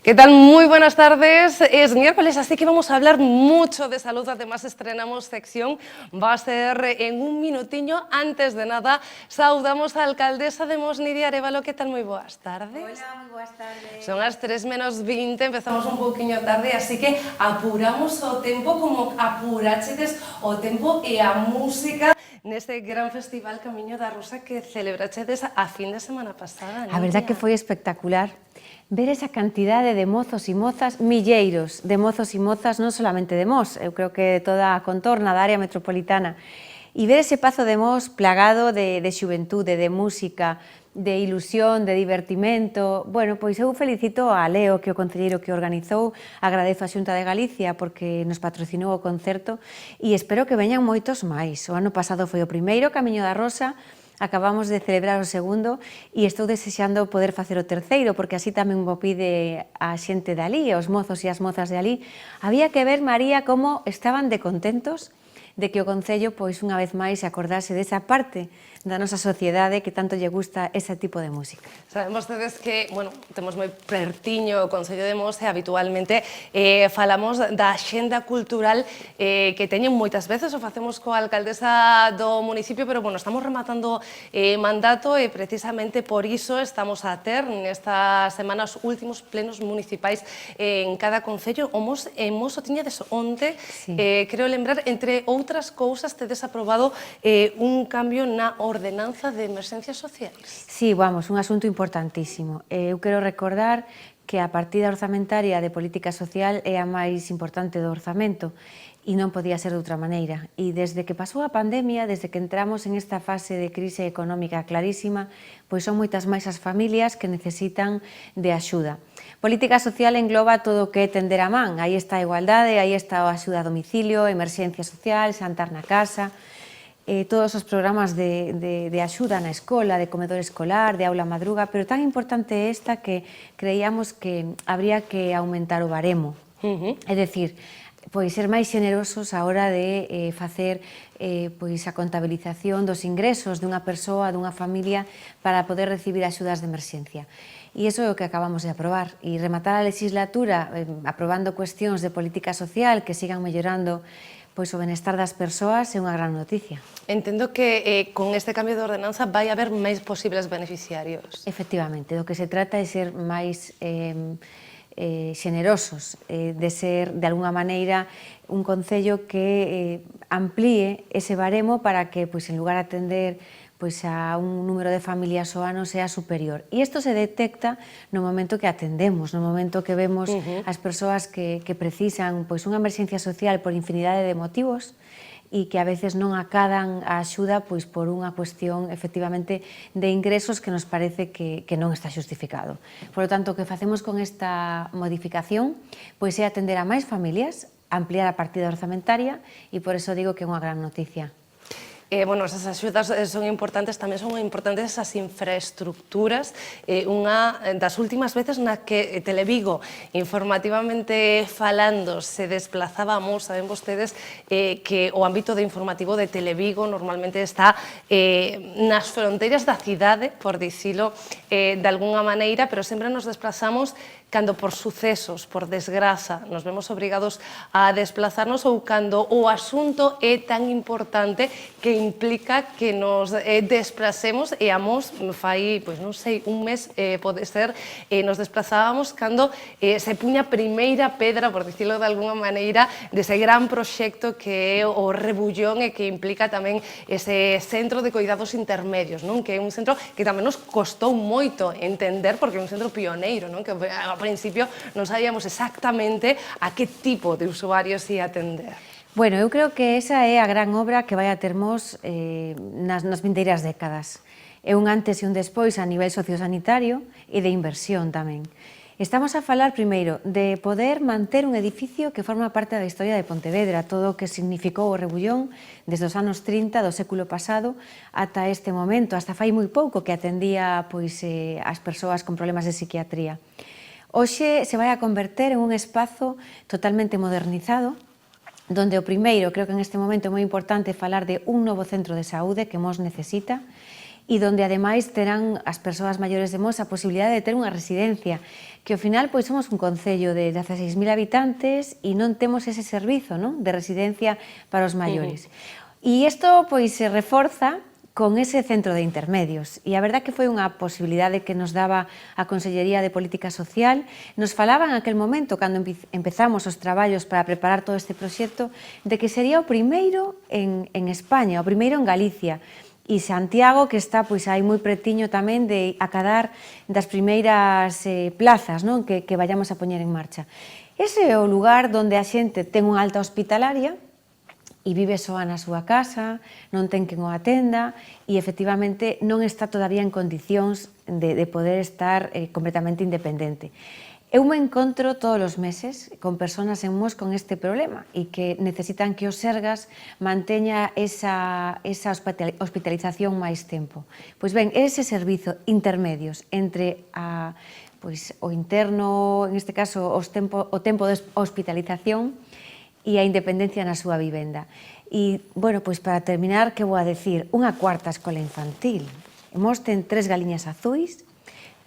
¿Qué tal? Muy buenas tardes. Es miércoles, así que vamos a hablar mucho de salud. Además, estrenamos sección. Va a ser en un minutiño. Antes de nada, saudamos a alcaldesa de Mos, Nidia Arévalo. ¿Qué tal? Muy buenas tardes. Hola, muy buenas tardes. Son as 3 menos 20, empezamos un pouquiño tarde, así que apuramos o tempo como apurachedes o tempo e a música neste gran festival Camiño da Rosa que celebrachedes a fin de semana pasada. A verdad que foi espectacular ver esa cantidade de mozos e mozas, milleiros de mozos e mozas, non solamente de Mos, eu creo que de toda a contorna da área metropolitana, e ver ese Pazo de Mos plagado de xuventude, de música, de ilusión, de divertimento. Bueno, pois eu felicito a Leo, que é o concelleiro que organizou, agradezo a Xunta de Galicia porque nos patrocinou o concerto e espero que veñan moitos máis. O ano pasado foi o primeiro Camiño da Rosa, acabamos de celebrar o segundo e estou desexando poder facer o terceiro, porque así tamén mo pide a xente de ali, os mozos e as mozas de ali. Había que ver, María, como estaban de contentos de que o Concello, pois, unha vez máis, se acordase desa parte da nosa sociedade que tanto lle gusta ese tipo de música. Saben vostedes que, bueno, temos moi pertiño o Concello de Mos e habitualmente falamos da xenda cultural que teñen moitas veces, o facemos coa alcaldesa do municipio, pero, bueno, estamos rematando mandato e precisamente por iso estamos a ter nestas semanas últimos plenos municipais en cada concello. O Mos o tiñades onte, Sí. creo lembrar, entre outras cousas, tedes aprobado un cambio na ordenanza de emerxencias sociais. Sí, vamos, un asunto importantísimo. Eu quero recordar que a partida orzamentaria de política social é a máis importante do orzamento e non podía ser de outra maneira. E desde que pasou a pandemia, desde que entramos en esta fase de crise económica clarísima, pois son moitas máis as familias que necesitan de axuda. Política social engloba todo o que é tender a man. Aí está a igualdade, aí está a axuda a domicilio, emerxencia social, xantar na casa, todos os programas de axuda na escola, de comedor escolar, de aula madruga, pero tan importante esta que creíamos que habría que aumentar o baremo. É dicir, pois ser máis xenerosos a hora de facer pois a contabilización dos ingresos dunha persoa, dunha familia, para poder recibir axudas de emerxencia. E iso é o que acabamos de aprobar. E rematar a legislatura aprobando cuestións de política social que sigan mellorando pois o benestar das persoas é unha gran noticia. Entendo que con este cambio de ordenanza vai haber máis posibles beneficiarios. Efectivamente, do que se trata é ser máis xenerosos, de ser, de alguna maneira, un concello que amplíe ese baremo para que, pois, en lugar de atender pois a un número de familias ao ano sea superior. E isto se detecta no momento que atendemos, no momento que vemos as persoas que precisan pois unha emerxencia social por infinidade de motivos e que a veces non acadan a axuda pois por unha cuestión efectivamente de ingresos que nos parece que non está xustificado. Por lo tanto, o que facemos con esta modificación pois é atender a máis familias, ampliar a partida orzamentaria e por eso digo que é unha gran noticia. Bueno, esas axudas son importantes, tamén son importantes esas infraestructuras. Unha das últimas veces na que Televigo, informativamente falando, se desplazábamos, saben vostedes que o ámbito de informativo de Televigo normalmente está nas fronteiras da cidade, por dicilo de alguna maneira, pero sempre nos desplazamos cando por sucesos, por desgraza, nos vemos obrigados a desplazarnos ou cando o asunto é tan importante que implica que nos desplacemos e a Mos fai, pois non sei, un mes pode ser, nos desplazábamos cando se puña a primeira pedra, por dicilo de alguna maneira, dese gran proxecto que é o Rebullón e que implica tamén ese centro de cuidados intermedios, non? Que é un centro que tamén nos costou moito entender porque é un centro pioneiro, non? Que ao principio non sabíamos exactamente a que tipo de usuarios ia atender. Bueno, eu creo que esa é a gran obra que vai a ter Mos nas vindeiras décadas. É un antes e un despois a nivel sociosanitario e de inversión tamén. Estamos a falar, primeiro, de poder manter un edificio que forma parte da historia de Pontevedra, todo o que significou o Rebullón desde os anos 30 do século pasado ata este momento, hasta fai moi pouco que atendía pois, as persoas con problemas de psiquiatría. Hoxe se vai a converter en un espazo totalmente modernizado, donde o primeiro, creo que en este momento é moi importante falar de un novo centro de saúde que Mos necesita, e donde ademais terán as persoas maiores de Mos a posibilidade de ter unha residencia, que ao final pois somos un concello de 16.000 habitantes e non temos ese servizo, non, de residencia para os maiores. E isto pois se reforza con ese centro de intermedios. E a verdad que foi unha posibilidade que nos daba a Consellería de Política Social. Nos falaban en aquel momento, cando empezamos os traballos para preparar todo este proxecto, de que sería o primeiro en España, o primeiro en Galicia. E Santiago, que está pois aí moi pretiño tamén de acadar das primeiras plazas, non, que vayamos a poñer en marcha. Ese é o lugar onde a xente ten unha alta hospitalaria, e vive soa na súa casa, non ten quen o atenda e efectivamente non está todavía en condicións de poder estar completamente independente. Eu me encontro todos os meses con persoas en Mos con este problema e que necesitan que o Sergas manteña esa hospitalización máis tempo. Pois ben, ese servizo intermedios entre o interno, en este caso o tempo de hospitalización, e a independencia na súa vivenda. E, bueno, pois para terminar, que vou a decir? Unha cuarta escola infantil. Mos ten 3 galiñas azuis,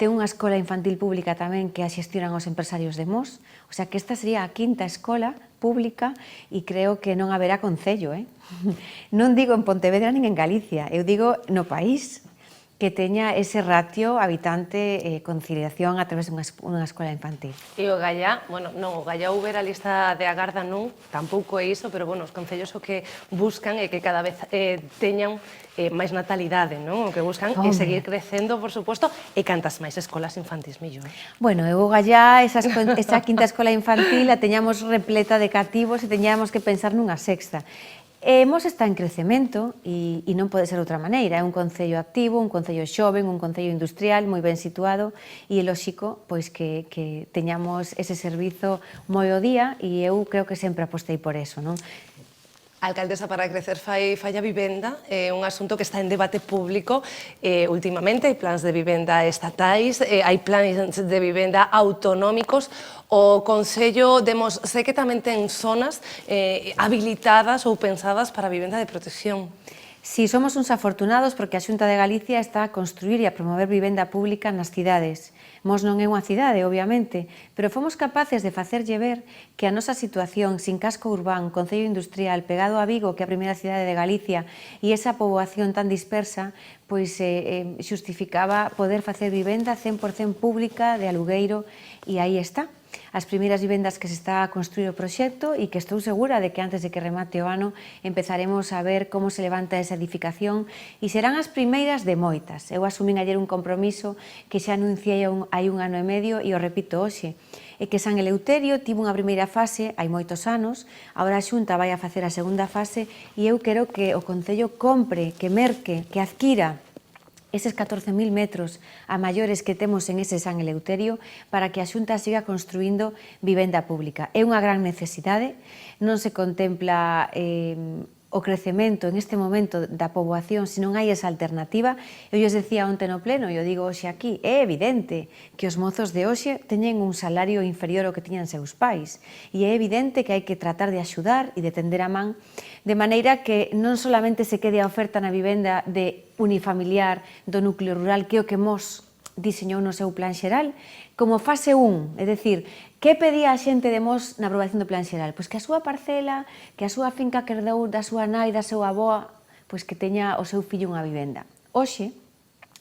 ten unha escola infantil pública tamén que a xestionan os empresarios de Mos, o sea que esta sería a 5ª escola pública e creo que non haberá concello, Non digo en Pontevedra nin en Galicia, eu digo no país, que teña ese ratio habitante-conciliación a través dunha escola infantil. E o Gallá, bueno, non, o Gallá houber a lista de agarda non, tampouco é iso, pero, bueno, os concellos o que buscan é que cada vez teñan máis natalidade, non? O que buscan é seguir crecendo, por suposto, e cantas máis escolas infantis mellor. Bueno, eu o Gallá, esa 5ª escola infantil, a teñamos repleta de cativos e teñamos que pensar nunha 6ª. Mos está en crecemento e non pode ser de outra maneira. É un concello activo, un concello xoven, un concello industrial moi ben situado e é lóxico pois que teñamos ese servizo moi ao día e eu creo que sempre apostei por eso, non? A alcaldesa para crecer fai a vivenda, é un asunto que está en debate público últimamente, hai plans de vivenda estatais, hai plans de vivenda autonómicos, o Concello de Mos sei que tamén ten zonas habilitadas ou pensadas para vivenda de protección. Si, somos uns afortunados porque a Xunta de Galicia está a construir e a promover vivenda pública nas cidades. Mos non é unha cidade, obviamente, pero fomos capaces de facerlle ver que a nosa situación sin casco urbán, concello industrial, pegado a Vigo, que é a primeira cidade de Galicia, e esa poboación tan dispersa, pois xustificaba poder facer vivenda 100% pública, de alugueiro, e aí está. As primeiras vivendas que se está a construir o proxecto e que estou segura de que antes de que remate o ano empezaremos a ver como se levanta esa edificación e serán as primeiras de moitas. Eu asumín ayer un compromiso que xa anunciei hai 1 ano e medio e o repito hoxe, é que San Eleuterio tivo unha primeira fase hai moitos anos, agora a Xunta vai a facer a 2ª fase e eu quero que o Concello compre, que merque, que adquira eses 14.000 metros a maiores que temos en ese San Eleuterio para que a Xunta siga construindo vivenda pública. É unha gran necesidade, non se contempla o crecemento en este momento da poboación se non hai esa alternativa. Eu lles decía onte no pleno, e eu digo hoxe aquí, é evidente que os mozos de hoxe teñen un salario inferior ao que tiñan seus pais e é evidente que hai que tratar de axudar e de tender a man de maneira que non solamente se quede a oferta na vivenda de unifamiliar do núcleo rural, que é o que Mos diseñou no seu plan xeral, como fase 1, é dicir, que pedía a xente de Mos na aprobación do plan xeral? Pois que a súa parcela, que a súa finca que herdou da súa nai, da súa avoa, pois que teña o seu fillo unha vivenda. Hoxe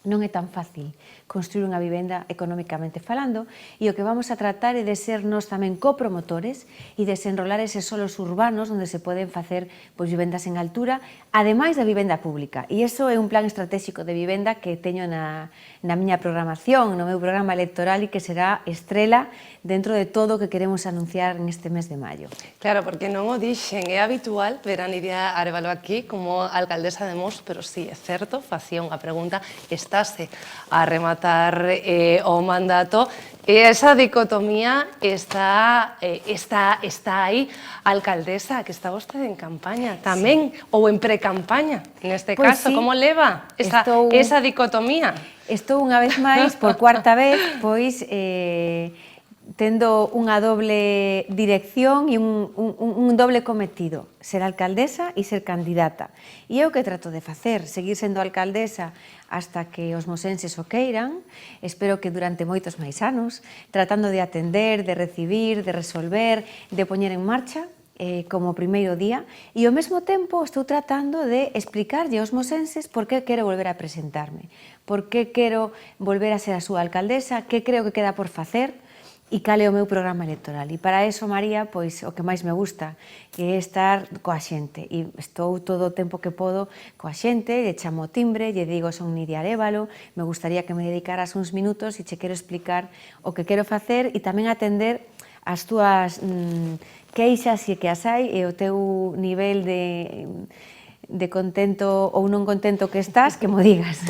non é tan fácil construir unha vivenda económicamente falando e o que vamos a tratar é de ser nós tamén copromotores e desenrolar eses solos urbanos onde se poden facer vivendas en altura, ademais da vivenda pública. E iso é un plan estratégico de vivenda que teño na miña programación, no meu programa electoral e que será estrela dentro de todo o que queremos anunciar neste mes de maio. Claro, porque non o dixen, é habitual ver a Nidia Arévalo aquí como alcaldesa de Mos, pero sí, é certo, facía unha pregunta, estáse a rematar o mandato e esa dicotomía está aí, alcaldesa, que está vostede en campaña tamén, ou en pre-campaña, neste caso, como leva esa dicotomía? Estou unha vez máis, por 4ª vez, pois tendo unha doble dirección e un doble cometido, ser alcaldesa e ser candidata. E é o que trato de facer, seguir sendo alcaldesa hasta que os mosenses o queiran, espero que durante moitos máis anos, tratando de atender, de recibir, de resolver, de poñer en marcha, como primeiro día, e ao mesmo tempo estou tratando de explicarlle aos mosenses por que quero volver a presentarme, por que quero volver a ser a súa alcaldesa, que creo que queda por facer e cal é o meu programa electoral. E para eso, María, pois o que máis me gusta é estar coa xente, e estou todo o tempo que podo coa xente, lle chamo o timbre, lle digo son Nidia Arévalo, me gustaría que me dedicaras uns minutos e che quero explicar o que quero facer e tamén atender as túas queixas, se que as hai, e o teu nivel de contento ou non contento que estás, que mo digas.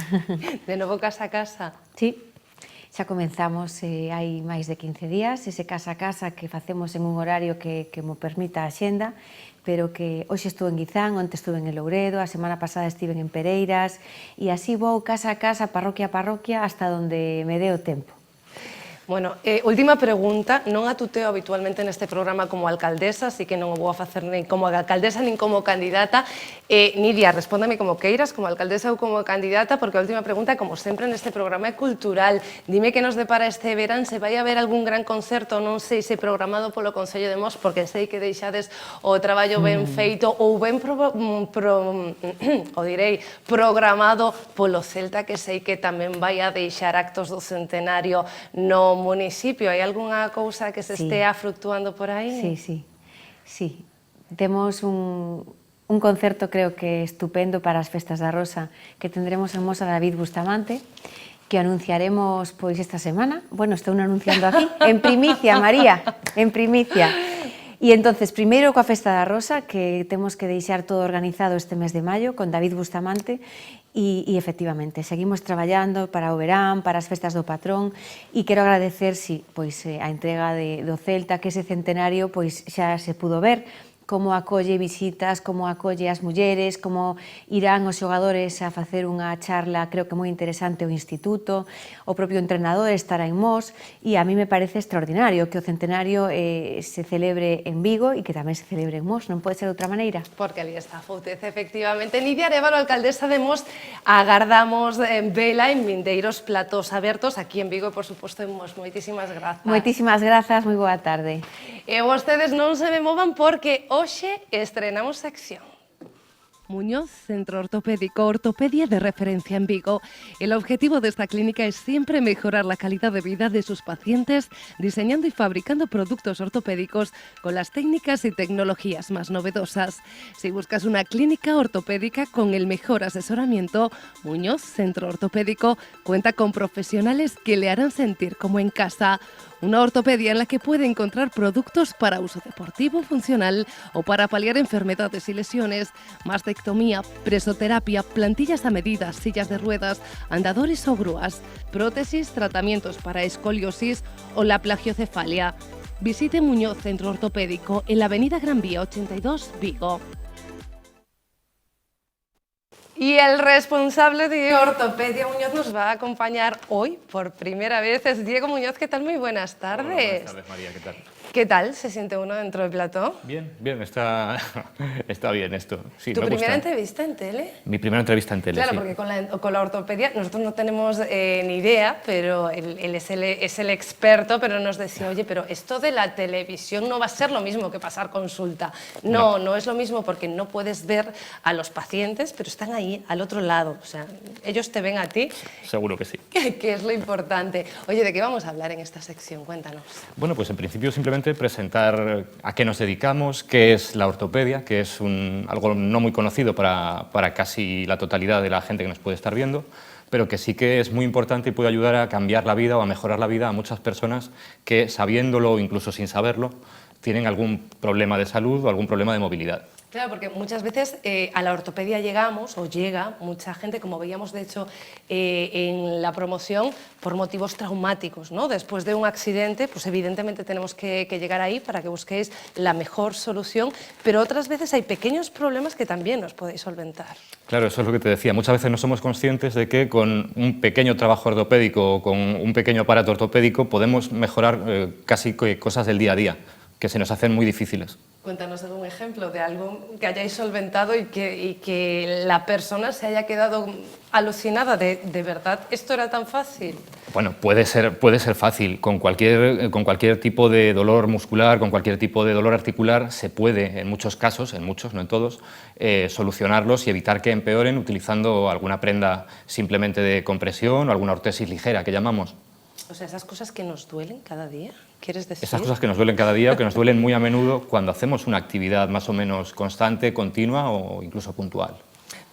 De novo casa a casa. Sí, xa comenzamos hai máis de 15 días, ese casa a casa que facemos en un horario que mo permita a xenda, pero que hoxe estuve en Guizán, onte estuve en El Louredo, a semana pasada estive en Pereiras, e así vou casa a casa, parroquia a parroquia, hasta onde me dé o tempo. Bueno, última pregunta, non a tuteo habitualmente neste programa como alcaldesa, así que non o vou a facer nin como alcaldesa nin como candidata. Nidia, respóndame como queiras, como alcaldesa ou como candidata, porque a última pregunta, como sempre neste programa, é cultural. Dime que nos depara este verán, se vai haber algún gran concerto, non sei se programado polo Concello de Mos, porque sei que deixades o traballo ben feito ou ben programado polo Celta, que sei que tamén vai a deixar actos do centenario no municipio. Hai algunha cousa que se estea fructuando por aí? Sí. Temos un concerto, creo que estupendo para as Festas da Rosa, que tendremos en Mos a David Bustamante, que anunciaremos pois esta semana. Bueno, estou anunciando aquí, en primicia, María, en primicia. E entonces, primeiro coa Festa da Rosa, que temos que deixar todo organizado este mes de maio, con David Bustamante, e efectivamente, seguimos traballando para o verán, para as festas do patrón, e quero agradecer, pois, a entrega do Celta, que ese centenario pois xa se pudo ver, como acolle visitas, como acolle as mulleres, como irán os xogadores a facer unha charla, creo que moi interesante, ao instituto, o propio entrenador estará en Mos, e a mí me parece extraordinario que o centenario se celebre en Vigo e que tamén se celebre en Mos, non pode ser de outra maneira. Porque ali está Foutez, efectivamente. Nidia Arévalo, alcaldesa de Mos, agardamos vela en vindeiros platos abertos aquí en Vigo e, por suposto, en Mos. Moitísimas grazas. Moitísimas grazas, moi boa tarde. E vostedes non se me movan porque hoxe estrenamos sección. Muñoz, Centro Ortopédico, ortopedia de referencia en Vigo. El objetivo de esta clínica es siempre mejorar la calidad de vida de sus pacientes, diseñando y fabricando productos ortopédicos con las técnicas y tecnologías más novedosas. Si buscas una clínica ortopédica con el mejor asesoramiento, Muñoz, Centro Ortopédico, cuenta con profesionales que le harán sentir como en casa. Una ortopedia en la que puede encontrar productos para uso deportivo, funcional o para paliar enfermedades y lesiones, mastectomía, presoterapia, plantillas a medida, sillas de ruedas, andadores o grúas, prótesis, tratamientos para escoliosis o la plagiocefalia. Visite Muñoz Centro Ortopédico en la avenida Gran Vía 82, Vigo. Y el responsable de Ortopedia Muñoz nos va a acompañar hoy por primera vez. Es Diego Muñoz. ¿Qué tal? Muy buenas tardes. Hola, buenas tardes, María. ¿Qué tal? ¿Qué tal se siente uno dentro del plató? Bien, está bien esto. Sí, ¿Tu me primera gusta. entrevista en tele? Mi primera entrevista en tele, Claro, sí. porque con la ortopedia nosotros no tenemos ni idea, pero él es el experto, pero nos decía, oye, pero esto de la televisión no va a ser lo mismo que pasar consulta. No es lo mismo porque no puedes ver a los pacientes, pero están ahí, al otro lado. O sea, ellos te ven a ti. Seguro que sí. Que es lo importante. Oye, ¿de qué vamos a hablar en esta sección? Cuéntanos. Bueno, pues en principio simplemente presentar a qué nos dedicamos, qué es la ortopedia, que es algo no muy conocido para casi la totalidad de la gente que nos puede estar viendo, pero que sí que es muy importante y puede ayudar a cambiar la vida o a mejorar la vida a muchas personas que, sabiéndolo o incluso sin saberlo, tienen algún problema de salud o algún problema de movilidad. Claro, porque muchas veces a la ortopedia llegamos, o llega mucha gente, como veíamos de hecho en la promoción, por motivos traumáticos, ¿no? Después de un accidente, pues evidentemente tenemos que llegar ahí para que busquéis la mejor solución, pero otras veces hay pequeños problemas que también os podéis solventar. Claro, eso es lo que te decía. Muchas veces no somos conscientes de que con un pequeño trabajo ortopédico o con un pequeño aparato ortopédico podemos mejorar casi cosas del día a día, que se nos hacen muy difíciles. Cuéntanos algún ejemplo de algo que hayáis solventado y que la persona se haya quedado alucinada de verdad, ¿esto era tan fácil? Bueno, puede ser fácil. Con cualquier tipo de dolor muscular, con cualquier tipo de dolor articular, se puede, en muchos casos, en muchos, no en todos, solucionarlos y evitar que empeoren utilizando alguna prenda simplemente de compresión o alguna ortesis ligera, que llamamos. O sea, esas cosas que nos duelen cada día, ¿quieres decir? Esas cosas que nos duelen cada día o que nos duelen muy a menudo cuando hacemos una actividad más o menos constante, continua o incluso puntual.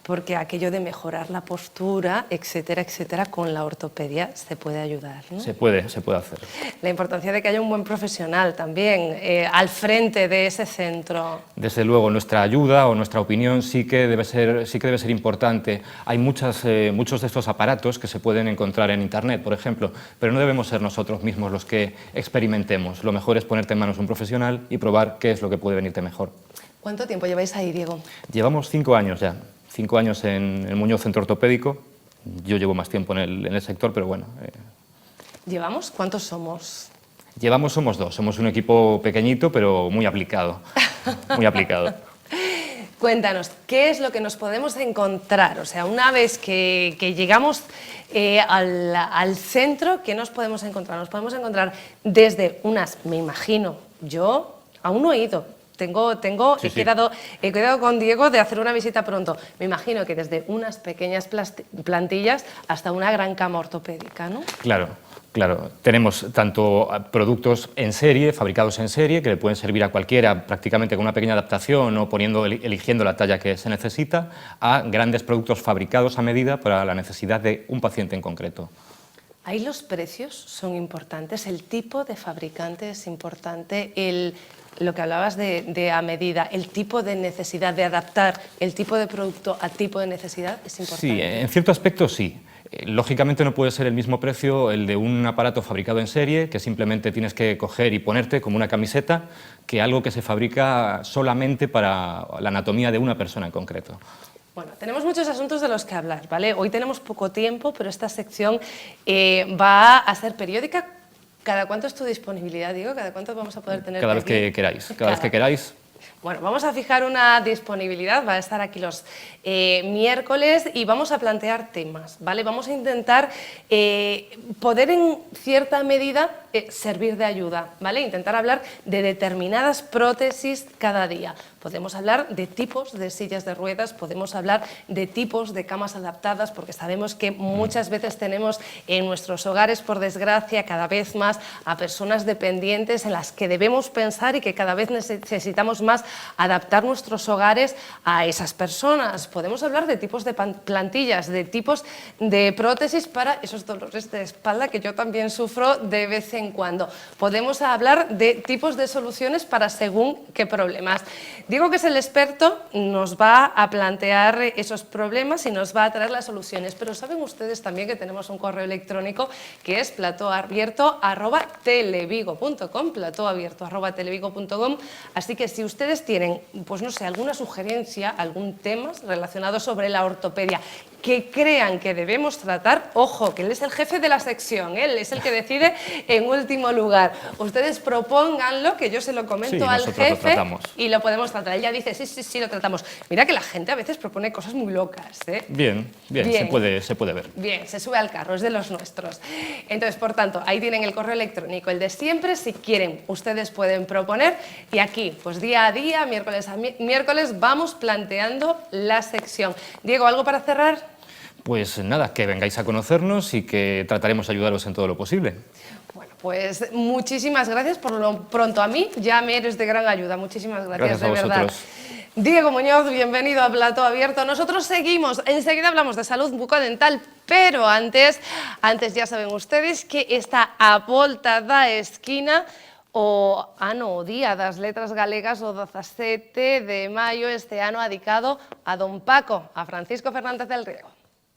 Porque aquello de mejorar la postura, etcétera, etcétera, con la ortopedia se puede ayudar, ¿no? Se puede hacer. La importancia de que haya un buen profesional también al frente de ese centro. Desde luego, nuestra ayuda o nuestra opinión sí que debe ser importante. Hay muchos de estos aparatos que se pueden encontrar en Internet, por ejemplo, pero no debemos ser nosotros mismos los que experimentemos. Lo mejor es ponerte en manos de un profesional y probar qué es lo que puede venirte mejor. ¿Cuánto tiempo lleváis ahí, Diego? Llevamos 5 años ya. 5 años en el Muñoz Centro Ortopédico. Yo llevo más tiempo en el sector, pero bueno. ¿Llevamos? ¿Cuántos somos? Somos 2. Somos un equipo pequeñito, pero muy aplicado. Muy aplicado. Cuéntanos, ¿qué es lo que nos podemos encontrar? O sea, una vez que llegamos al centro, ¿qué nos podemos encontrar? Nos podemos encontrar desde unas, me imagino, yo aún no he ido. He quedado con Diego de hacer una visita pronto. Me imagino que desde unas pequeñas plantillas hasta una gran cama ortopédica, ¿no? Claro. Tenemos tanto productos en serie, fabricados en serie, que le pueden servir a cualquiera prácticamente con una pequeña adaptación o eligiendo la talla que se necesita, a grandes productos fabricados a medida para la necesidad de un paciente en concreto. Ahí los precios son importantes, el tipo de fabricante es importante, lo que hablabas de a medida, el tipo de necesidad, de adaptar el tipo de producto al tipo de necesidad es importante. Sí, en cierto aspecto sí. Lógicamente no puede ser el mismo precio el de un aparato fabricado en serie, que simplemente tienes que coger y ponerte como una camiseta, que algo que se fabrica solamente para la anatomía de una persona en concreto. Bueno, tenemos muchos asuntos de los que hablar, ¿vale? Hoy tenemos poco tiempo, pero esta sección va a ser periódica. ¿Cada cuánto es tu disponibilidad, Diego? ¿Cada cuánto vamos a poder tener? Cada vez que queráis. Cada vez que queráis. Bueno, vamos a fijar una disponibilidad, va a estar aquí los miércoles y vamos a plantear temas, ¿vale? Vamos a intentar poder en cierta medida servir de ayuda, ¿vale? Intentar hablar de determinadas prótesis cada día. Podemos hablar de tipos de sillas de ruedas, podemos hablar de tipos de camas adaptadas, porque sabemos que muchas veces tenemos en nuestros hogares, por desgracia, cada vez más a personas dependientes en las que debemos pensar y que cada vez necesitamos más adaptar nuestros hogares a esas personas. Podemos hablar de tipos de plantillas, de tipos de prótesis para esos dolores de espalda que yo también sufro de vez en cuando. Podemos hablar de tipos de soluciones para según qué problemas. Digo que es el experto, nos va a plantear esos problemas y nos va a traer las soluciones, pero saben ustedes también que tenemos un correo electrónico que es platoabierto@televigo.com, platoabierto@televigo.com, así que si ustedes tienen, pues no sé, alguna sugerencia, algún tema relacionado sobre la ortopedia que crean que debemos tratar, ojo, que él es el jefe de la sección, él es el que decide en último lugar. Ustedes propónganlo, que yo se lo comento al jefe y lo podemos tratar. Él ya dice, sí, lo tratamos. Mira que la gente a veces propone cosas muy locas, ¿eh? Bien, se puede ver. Bien, se sube al carro, es de los nuestros. Entonces, por tanto, ahí tienen el correo electrónico, el de siempre. Si quieren, ustedes pueden proponer y aquí, pues día a día, miércoles a miércoles, vamos planteando la sección. Diego, ¿algo para cerrar? Pues nada, que vengáis a conocernos y que trataremos de ayudaros en todo lo posible. Bueno, pues muchísimas gracias. Por lo pronto a mí ya me eres de gran ayuda. Muchísimas gracias, de verdad. Vosotros. Diego Muñoz, bienvenido a Plató Abierto. Nosotros seguimos, enseguida hablamos de salud bucodental, pero antes ya saben ustedes que está a volta da esquina o ano, o Día das Letras Galegas, o 17 de maio este ano, dedicado a don Paco, a Francisco Fernández del Riego.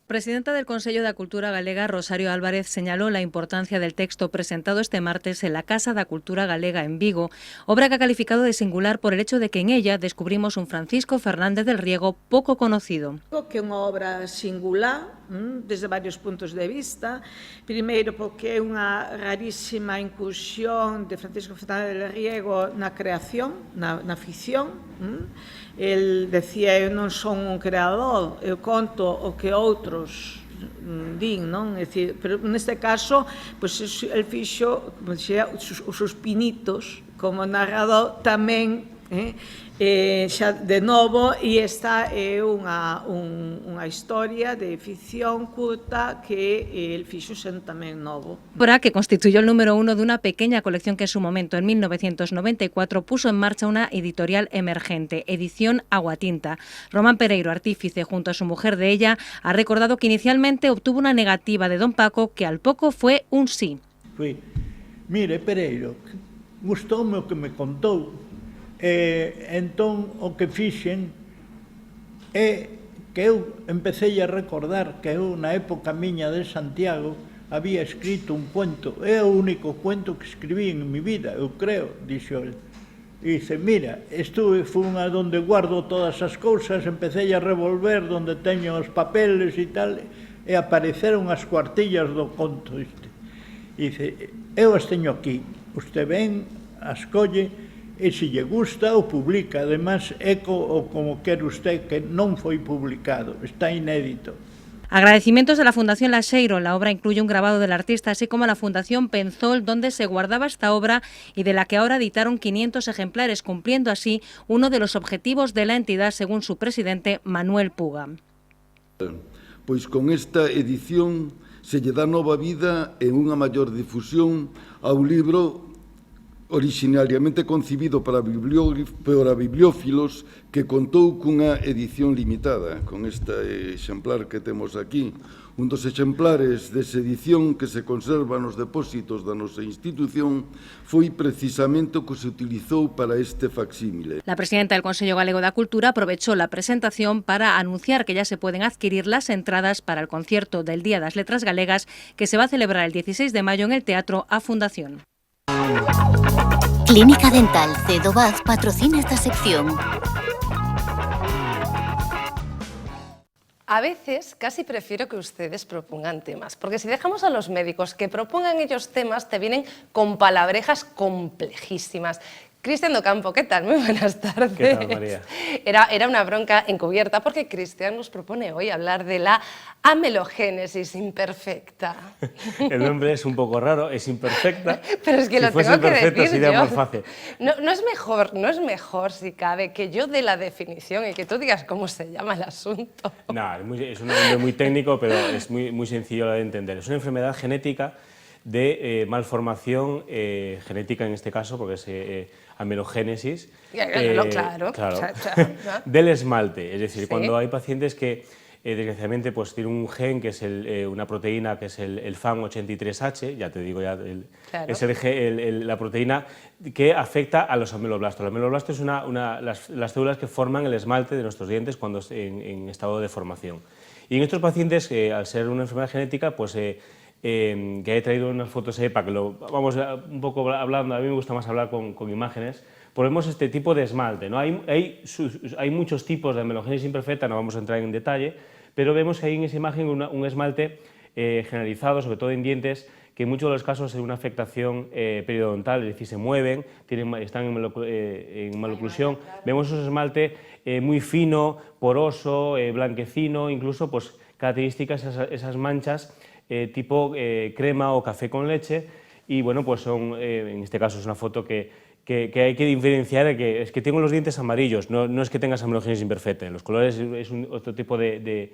Presidenta del Consello da Cultura Galega, Rosario Álvarez, señaló la importancia del texto presentado este martes en la Casa da Cultura Galega en Vigo, obra que ha calificado de singular por el hecho de que en ella descubrimos un Francisco Fernández del Riego poco conocido. Que é unha obra singular, desde varios puntos de vista. Primeiro, porque é unha rarísima incursión de Francisco Fernández del Riego na creación, na ficción. El decía, eu non son un creador, eu conto o que outros din, non? É dicir, pero neste caso, pois, el fixo, como dixía, os seus pinitos como narrador tamén, xa de novo, e esta é unha historia de ficción curta que el fixo sen tamén novo. Obra que constituyó el número 1 de una pequeña colección que en su momento, en 1994, puso en marcha una editorial emergente, Edición Aguatinta. Román Pereiro, artífice, junto a su mujer de ella, ha recordado que inicialmente obtuvo una negativa de don Paco, que al poco fue un sí. Mire, Pereiro, gustoume o que me contou. Entón, o que fixen é que eu empecé a recordar que eu, na época miña de Santiago, había escrito un cuento. É o único cuento que escribí en mi vida, eu creo, dixo el. E dice, mira, fun a donde guardo todas as cousas, empecé a revolver donde teño os papeles e tal, e apareceron as cuartillas do conto este. E dice, eu as teño aquí, usted ven, as colle, e se lle gusta o publica. Además, é como quer usted, que non foi publicado, está inédito. Agradecimientos de la Fundación Laxeiro. La obra incluye un grabado del artista, así como la Fundación Penzol, donde se guardaba esta obra y de la que ahora editaron 500 ejemplares, cumpliendo así uno de los objetivos de la entidad, según su presidente, Manuel Puga. Pois con esta edición se lle dá nova vida e unha maior difusión ao libro originariamente concibido para bibliófilos, que contou cunha edición limitada, con este exemplar que temos aquí. Un dos exemplares desa edición que se conserva nos depósitos da nosa institución foi precisamente o que se utilizou para este facsímile. La presidenta del Consello Galego da Cultura aprovechó la presentación para anunciar que ya se pueden adquirir las entradas para el concierto del Día das Letras Galegas, que se va a celebrar el 16 de mayo en el Teatro A Fundación. Clínica Dental Cedobaz patrocina esta sección. A veces casi prefiero que ustedes propongan temas, porque si dejamos a los médicos que propongan ellos temas, te vienen con palabrejas complejísimas. Cristian Docampo, ¿qué tal? Muy buenas tardes. ¿Qué tal, María? Era una bronca encubierta porque Cristian nos propone hoy hablar de la amelogénesis imperfecta. El nombre es un poco raro, es imperfecta. Pero es que si lo fuese tengo que imperfecta decir sería yo. más fácil. No es mejor, si cabe, que yo dé la definición y que tú digas cómo se llama el asunto. No, es un nombre muy técnico, pero es muy sencillo de entender. Es una enfermedad genética de malformación genética en este caso, porque es amelogénesis. Claro. Del esmalte, es decir, ¿Sí? cuando hay pacientes que desgraciadamente pues tienen un gen que es una proteína que es el FAM83H, ya te digo, Claro. es la proteína que afecta a los ameloblastos. Los ameloblastos son las células que forman el esmalte de nuestros dientes cuando en estado de formación. Y en estos pacientes, al ser una enfermedad genética, pues que he traído unas fotos para que lo vamos un poco hablando. A mí me gusta más hablar con imágenes. Pues vemos este tipo de esmalte, ¿no? Hay muchos tipos de amelogénesis imperfecta, no vamos a entrar en detalle, pero vemos que hay en esa imagen un esmalte generalizado, sobre todo en dientes, que en muchos de los casos es una afectación periodontal, es decir, se mueven, están en maloclusión. Vemos esos esmalte muy fino, poroso, blanquecino, incluso pues, características, esas manchas tipo crema o café con leche, y bueno, pues en este caso es una foto que hay que diferenciar, es que tengo los dientes amarillos, no es que tengas amelogénesis imperfecta, los colores es otro tipo de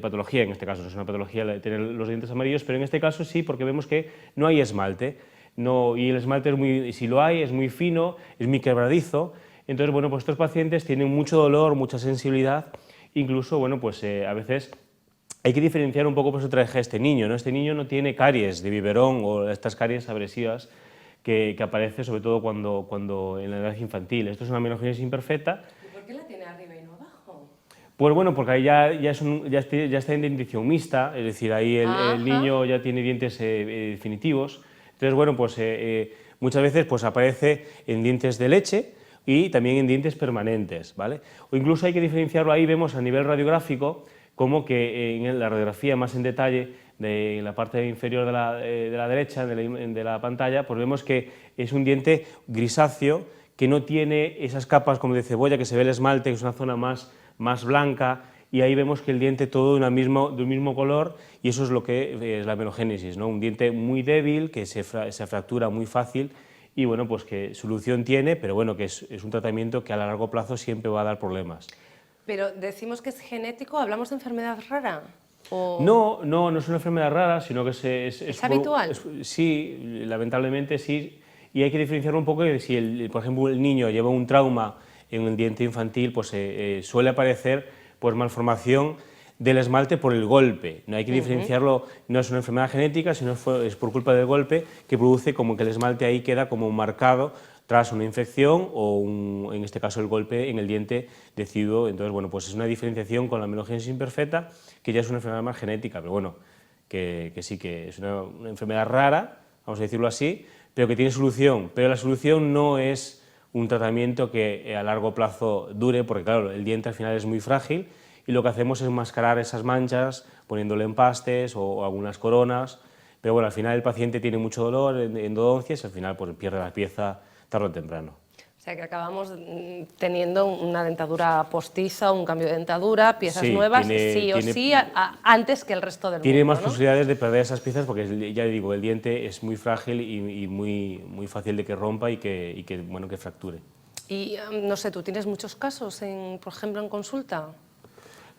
patología, en este caso no es una patología tener los dientes amarillos, pero en este caso sí, porque vemos que no hay esmalte, y el esmalte si lo hay, es muy fino, es muy quebradizo. Entonces, bueno, pues estos pacientes tienen mucho dolor, mucha sensibilidad, incluso, bueno, pues a veces hay que diferenciar un poco, pues, otra vez este niño, ¿no? Este niño no tiene caries de biberón o estas caries agresivas que aparece sobre todo cuando en la edad infantil. Esto es una amelogénesis imperfecta. ¿Y por qué la tiene arriba y no abajo? Pues bueno, porque ahí ya está en dentición mixta, es decir, ahí el niño ya tiene dientes definitivos. Entonces, bueno, pues muchas veces pues, aparece en dientes de leche y también en dientes permanentes, ¿vale? O incluso hay que diferenciarlo, ahí vemos a nivel radiográfico como que en la radiografía más en detalle de la parte inferior de la derecha de la pantalla, pues vemos que es un diente grisáceo que no tiene esas capas como de cebolla, que se ve el esmalte, que es una zona más blanca, y ahí vemos que el diente todo de un mismo color, y eso es lo que es la amelogénesis, ¿no? Un diente muy débil, que se fractura muy fácil, y bueno, pues que solución tiene, pero bueno, que es un tratamiento que a largo plazo siempre va a dar problemas. Pero decimos que es genético, ¿hablamos de enfermedad rara? ¿O... No es una enfermedad rara, sino que es habitual. Sí, lamentablemente sí, y hay que diferenciar un poco de si, por ejemplo, el niño lleva un trauma en el diente infantil, pues suele aparecer pues, malformación del esmalte por el golpe. No hay que diferenciarlo, no es una enfermedad genética, sino es por culpa del golpe que produce como que el esmalte ahí queda como marcado tras una infección o, en este caso, el golpe en el diente deciduo. Entonces, bueno, pues es una diferenciación con la amelogénesis imperfecta, que ya es una enfermedad más genética, pero bueno, que sí que es una enfermedad rara, vamos a decirlo así, pero que tiene solución. Pero la solución no es un tratamiento que a largo plazo dure, porque claro, el diente al final es muy frágil y lo que hacemos es enmascarar esas manchas poniéndole empastes o algunas coronas, pero bueno, al final el paciente tiene mucho dolor, endodoncias, y al final pues, pierde la pieza tarde o temprano. O sea que acabamos teniendo una dentadura postiza, un cambio de dentadura, piezas nuevas, antes que el resto del mundo. Tiene más posibilidades de perder esas piezas porque, ya digo, el diente es muy frágil y muy fácil de que rompa y que fracture. Y no sé, ¿tú tienes muchos casos, por ejemplo, en consulta?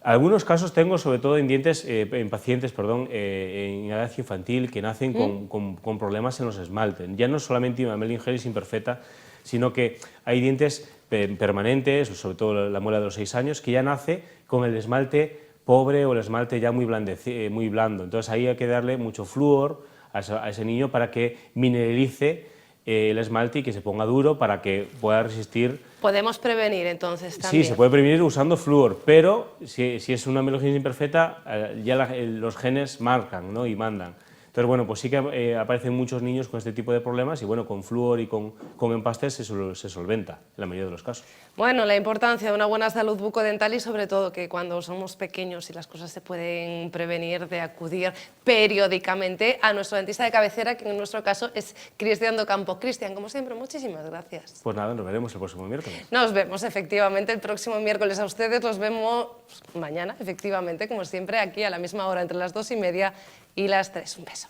Algunos casos tengo, sobre todo en pacientes en edad infantil que nacen con problemas en los esmaltes. Ya no solamente una amelogénesis imperfecta, sino que hay dientes permanentes, sobre todo la muela de los 6 años, que ya nace con el esmalte pobre o el esmalte ya muy blando. Entonces ahí hay que darle mucho flúor a ese niño para que mineralice el esmalte y que se ponga duro para que pueda resistir. ¿Podemos prevenir entonces también? Sí, se puede prevenir usando flúor, pero si es una amelogénesis imperfecta, ya los genes marcan, ¿no? Y mandan. Entonces, bueno, pues sí que aparecen muchos niños con este tipo de problemas y bueno, con flúor y con empastes se solventa en la mayoría de los casos. Bueno, la importancia de una buena salud bucodental y sobre todo que cuando somos pequeños y las cosas se pueden prevenir, de acudir periódicamente a nuestro dentista de cabecera, que en nuestro caso es Cristian Docampo. Cristian, como siempre, muchísimas gracias. Pues nada, nos veremos el próximo miércoles. Nos vemos efectivamente el próximo miércoles. A ustedes los vemos mañana, efectivamente, como siempre, aquí a la misma hora, entre las 2:30 y las 3. Un beso.